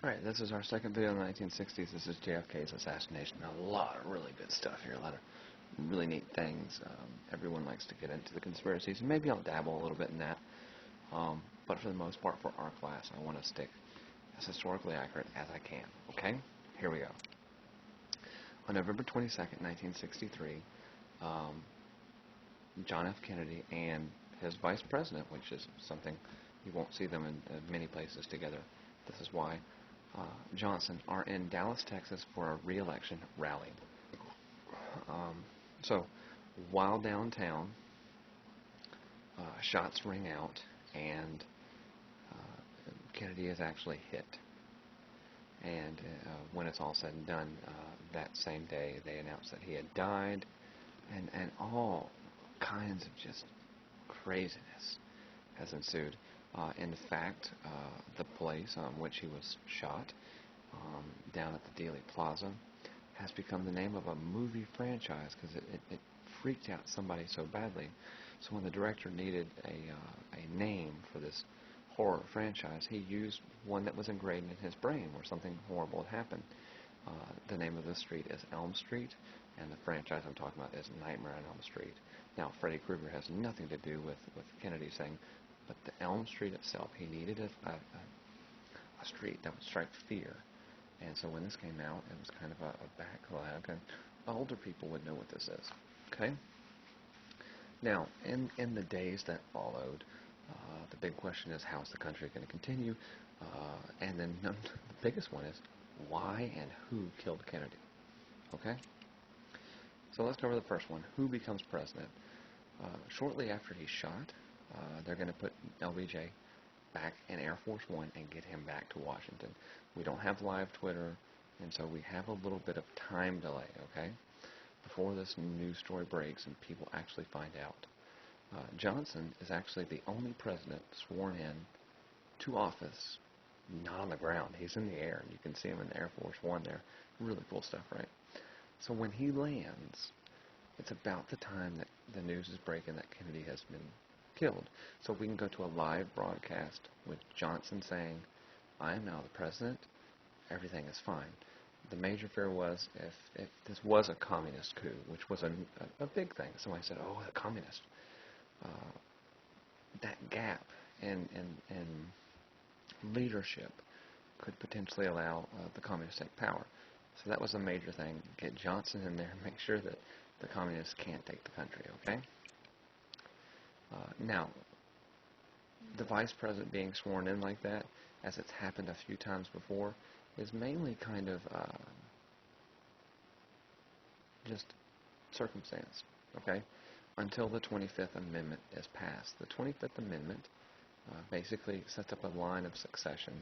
Alright, this is our second video in the 1960s. This is JFK's assassination. A lot of really good stuff here, a lot of really neat things. Everyone likes to get into the conspiracies, and maybe I'll dabble a little bit in that. But for the most part, for our class, I want to stick as historically accurate as I can. Okay? Here we go. On November 22nd, 1963, John F. Kennedy and his vice president, which is something you won't see them in many places together. This is why Johnson are in Dallas, Texas for a re-election rally. So while downtown, shots ring out, and Kennedy is actually hit. And when it's all said and done, that same day they announced that he had died, and all kinds of just craziness has ensued. In fact, the place on which he was shot, down at the Dealey Plaza, has become the name of a movie franchise because it freaked out somebody so badly. So when the director needed a name for this horror franchise, he used one that was ingrained in his brain where something horrible had happened. The name of the street is Elm Street, and the franchise I'm talking about is Nightmare on Elm Street. Now, Freddy Krueger has nothing to do with Kennedy's thing, but the Elm Street itself, he needed a street that would strike fear. And so when this came out, it was kind of a backlash, and older people would know what this is. Okay? Now, in the days that followed, the big question is, how's the country going to continue? And then the biggest one is, why and who killed Kennedy? Okay? So let's go over the first one. Who becomes president? Shortly after he's shot, they're going to put LBJ back in Air Force One and get him back to Washington. We don't have live Twitter, and so we have a little bit of time delay, okay, before this news story breaks and people actually find out. Johnson is actually the only president sworn in to office, not on the ground. He's in the air, and you can see him in the Air Force One there. Really cool stuff, right? So when he lands, it's about the time that the news is breaking that Kennedy has been killed. So we can go to a live broadcast with Johnson saying, I am now the president, everything is fine. The major fear was if this was a communist coup, which was a big thing. Somebody said, oh, the communist. That gap in leadership could potentially allow the communists to take power. So that was a major thing. Get Johnson in there and make sure that the communists can't take the country, okay? Now, the vice president being sworn in like that, as it's happened a few times before, is mainly kind of just circumstance, okay? Until the 25th Amendment is passed. The 25th Amendment basically sets up a line of succession,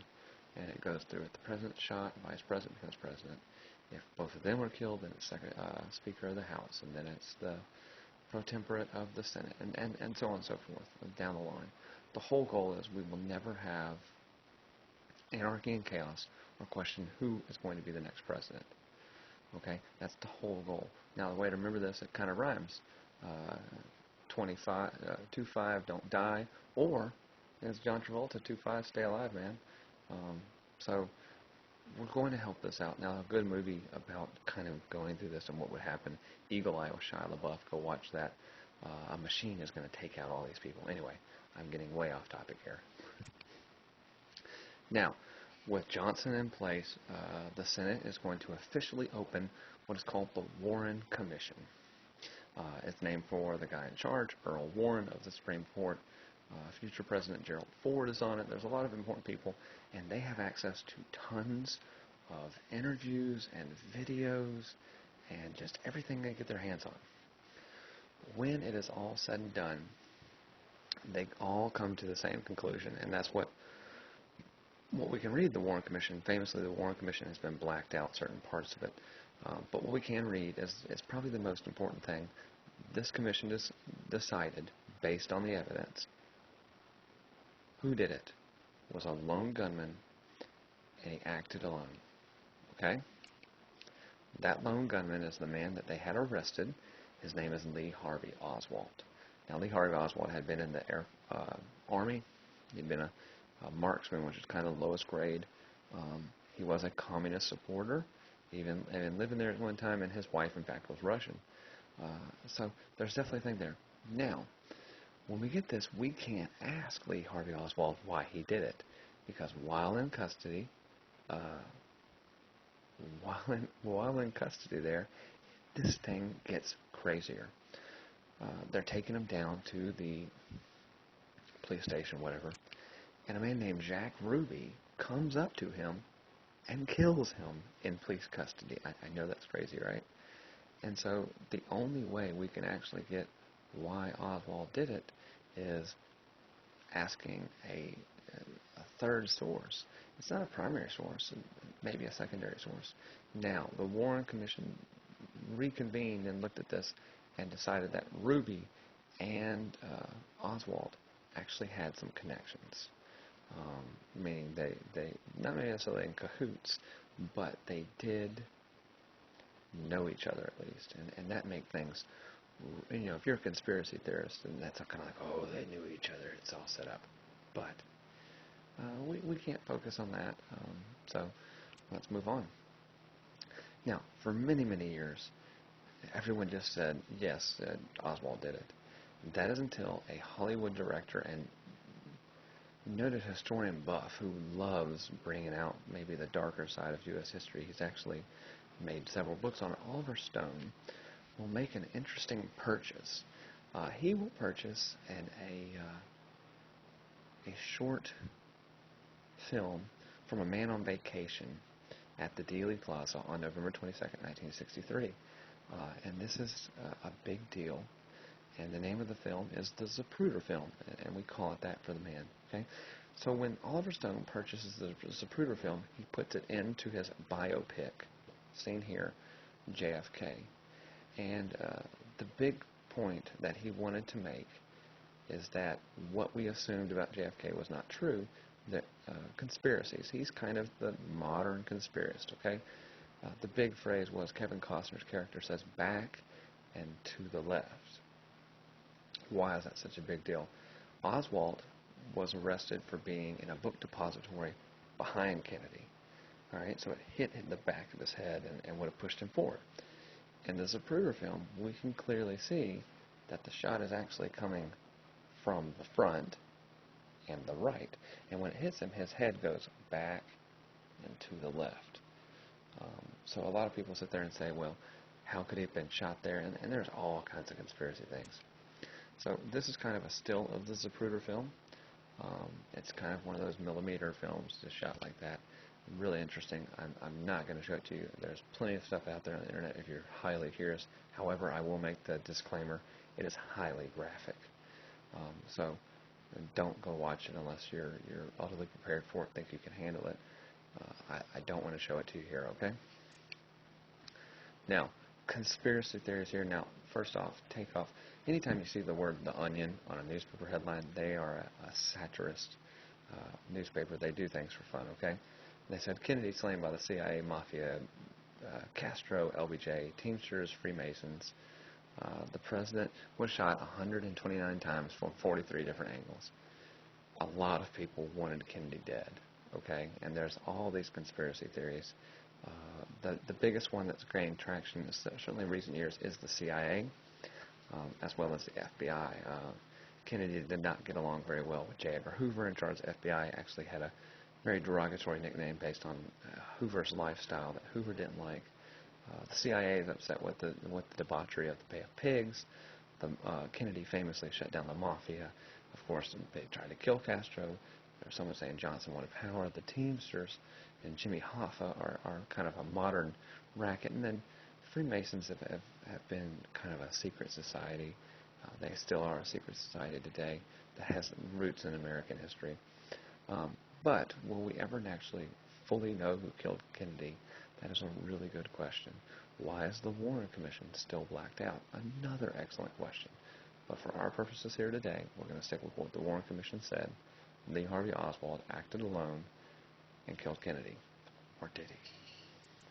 and it goes through it. The president's shot, vice president becomes president. If both of them are killed, then it's Speaker of the House, and then it's the pro tempore of the Senate, and so on and so forth, down the line. The whole goal is we will never have anarchy and chaos or question who is going to be the next president. Okay? That's the whole goal. Now, the way to remember this, it kind of rhymes. 25, don't die, or, as John Travolta, 25, stay alive, man. So we're going to help this out. Now, a good movie about kind of going through this and what would happen, Eagle Eye with Shia LaBeouf, go watch that. A machine is going to take out all these people. Anyway, I'm getting way off topic here. Now, with Johnson in place, the Senate is going to officially open what is called the Warren Commission. It's named for the guy in charge, Earl Warren of the Supreme Court. Future President Gerald Ford is on it. There's a lot of important people, and they have access to tons of interviews and videos and just everything they get their hands on. When it is all said and done, they all come to the same conclusion, and that's what we can read. The Warren Commission, famously, the Warren Commission has been blacked out, certain parts of it. But what we can read is probably the most important thing. This commission decided, based on the evidence, who did it was a lone gunman, and he acted alone. Okay? That lone gunman is the man that they had arrested. His name is Lee Harvey Oswald. Now, Lee Harvey Oswald had been in the Army. He'd been a marksman, which is kind of the lowest grade. He was a communist supporter, even living there at one time, and his wife, in fact, was Russian. So there's definitely a thing there. Now, when we get this, we can't ask Lee Harvey Oswald why he did it, because while in custody, there, this thing gets crazier. They're taking him down to the police station, whatever, and a man named Jack Ruby comes up to him and kills him in police custody. I know that's crazy, right? And so the only way we can actually get why Oswald did it is asking a third source. It's not a primary source, maybe a secondary source. Now, the Warren Commission reconvened and looked at this and decided that Ruby and Oswald actually had some connections. Meaning they not necessarily in cahoots, but they did know each other at least, and that make things, if you're a conspiracy theorist, then that's kind of like, oh, they knew each other, it's all set up. But we can't focus on that, so let's move on. Now, for many, many years, everyone just said, yes, Oswald did it. That is until a Hollywood director and noted historian buff who loves bringing out maybe the darker side of U.S. history. He's actually made several books on it. Oliver Stone will make an interesting purchase. He will purchase a short film from a man on vacation at the Dealey Plaza on November 22nd, 1963. And this is a big deal. And the name of the film is the Zapruder film, and we call it that for the man. Okay, so when Oliver Stone purchases the Zapruder film, he puts it into his biopic, seen here, JFK. And the big point that he wanted to make is that what we assumed about JFK was not true, that conspiracies. He's kind of the modern conspiracist, okay? The big phrase was Kevin Costner's character says back and to the left. Why is that such a big deal? Oswald was arrested for being in a book depository behind Kennedy. All right, so it hit in the back of his head and would have pushed him forward. In the Zapruder film, we can clearly see that the shot is actually coming from the front and the right. And when it hits him, his head goes back and to the left. So a lot of people sit there and say, well, how could he have been shot there? And there's all kinds of conspiracy things. So this is kind of a still of the Zapruder film. It's kind of one of those millimeter films just shot like that. Really interesting. I'm not going to show it to you. There's plenty of stuff out there on the internet if you're highly curious. However, I will make the disclaimer, it is highly graphic. So don't go watch it unless you're utterly prepared for it, think you can handle it. I don't want to show it to you here, okay? Now, conspiracy theories here. Now, first off, take off. Anytime you see the word The Onion on a newspaper headline, they are a satirist newspaper. They do things for fun, okay? They said Kennedy slain by the CIA, Mafia, Castro, LBJ, Teamsters, Freemasons. The president was shot 129 times from 43 different angles. A lot of people wanted Kennedy dead, okay? And there's all these conspiracy theories. The biggest one that's gaining traction, certainly in recent years, is the CIA, as well as the FBI. Kennedy did not get along very well with J. Edgar Hoover, in charge of the FBI. Actually had a very derogatory nickname based on Hoover's lifestyle that Hoover didn't like. The CIA is upset with the debauchery of the Bay of Pigs. Kennedy famously shut down the Mafia. Of course, they tried to kill Castro. There's someone saying Johnson wanted power. The Teamsters and Jimmy Hoffa are kind of a modern racket. And then Freemasons have been kind of a secret society. They still are a secret society today that has roots in American history. But will we ever actually fully know who killed Kennedy? That is a really good question. Why is the Warren Commission still blacked out? Another excellent question. But for our purposes here today, we're going to stick with what the Warren Commission said. Lee Harvey Oswald acted alone and killed Kennedy. Or did he?